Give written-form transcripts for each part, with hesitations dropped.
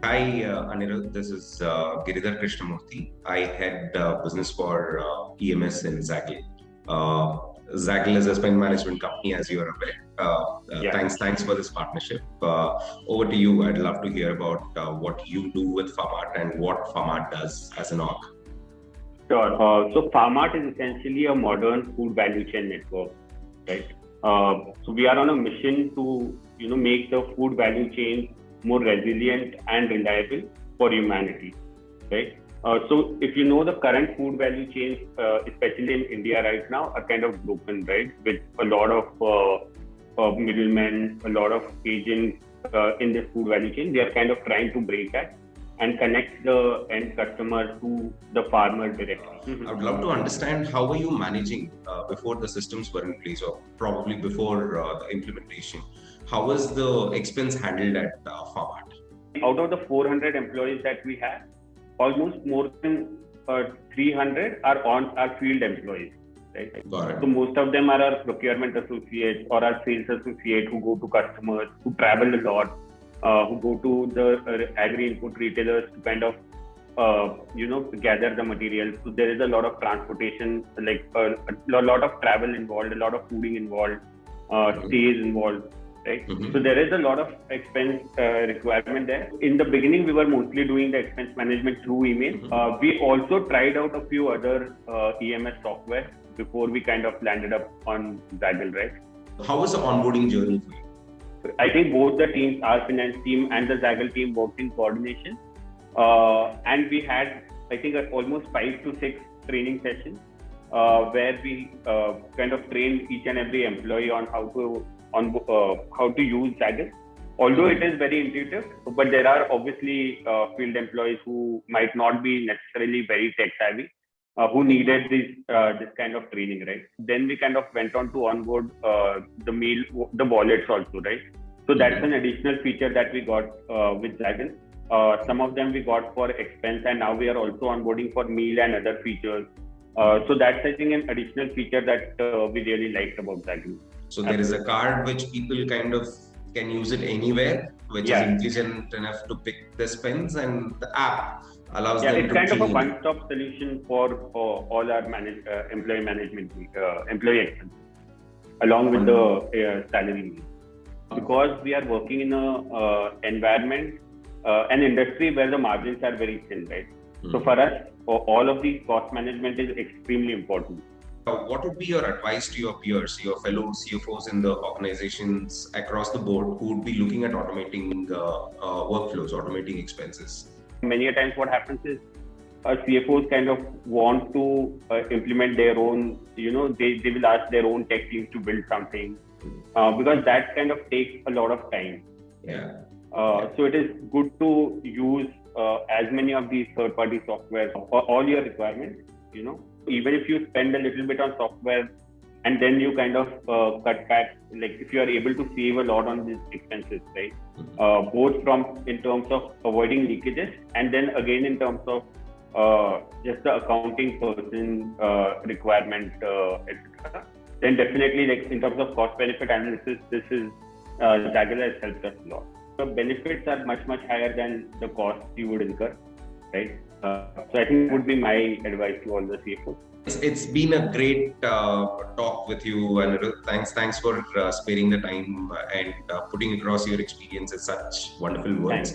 Hi, Anirudh. This is Giridhar Krishnamurthy. I head business for EMS in Zaggle. Zaggle is a spend management company, as you are aware. Thanks for this partnership. Over to you. I'd love to hear about what you do with FarMart and what FarMart does as an org. Sure. So FarMart is essentially a modern food value chain network, right? So we are on a mission to make the food value chain more resilient and reliable for humanity, right? So if you know, the current food value chains, especially in India right now, are kind of broken, right? With a lot of middlemen, a lot of agents in this food value chain. We are kind of trying to break that and connect the end customer to the farmer directly. I would love to understand, how were you managing before the systems were in place, or probably before the implementation? How was the expense handled at FarMart? Out of the 400 employees that we have, almost more than 300 are field employees. Right? Got it. So most of them are our procurement associates or our sales associates who go to customers, who travel a lot, who go to the agri-input retailers to kind of gather the materials. So there is a lot of transportation, like a lot of travel involved, a lot of fooding involved, stays involved. Right? So there is a lot of expense requirement there. In the beginning, we were mostly doing the expense management through email. We also tried out a few other EMS software before we kind of landed up on Zaggle, right? How was the onboarding journey for you? I think both the teams, our finance team and the Zaggle team, worked in coordination. And we had, I think, almost 5 to 6 training sessions where we kind of trained each and every employee on how to use Zaggle. Although it is very intuitive, but there are obviously field employees who might not be necessarily very tech savvy, who needed this kind of training, right? Then we kind of went on to onboard the wallets also, right? So that's an additional feature that we got with Zaggle. Some of them we got for expense, and now we are also onboarding for meal and other features. So that's, I think, an additional feature that we really liked about Zaggle. So there is a card which people kind of can use it anywhere, which is intelligent enough to pick the spends, and the app allows them to it's kind of a one-stop solution for all our employee management, employee expense, along with the salary. Because we are working in a environment, an industry where the margins are very thin, right? So for us, all of these cost management is extremely important. What would be your advice to your peers, your fellow CFOs in the organizations across the board who would be looking at automating workflows, automating expenses? Many a times what happens is CFOs kind of want to implement their own, they will ask their own tech teams to build something because that kind of takes a lot of time. So it is good to use as many of these third-party software for all your requirements, Even if you spend a little bit on software and then you kind of cut back, like if you are able to save a lot on these expenses, right? Both in terms of avoiding leakages and then again in terms of just the accounting person requirement, etc. Then definitely, like in terms of cost benefit analysis, this is Zaggle has helped us a lot. The benefits are much higher than the cost you would incur, right? So I think would be my advice to all the CFOs. It's been a great talk with you, Anirudh. Thanks for sparing the time and putting across your experience in such wonderful words.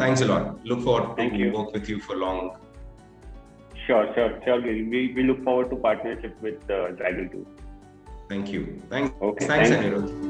Thanks a lot. Look forward to work with you for long. Sure. We look forward to partnership with Zaggle too. Thank you. Thanks, Okay. Anirudh.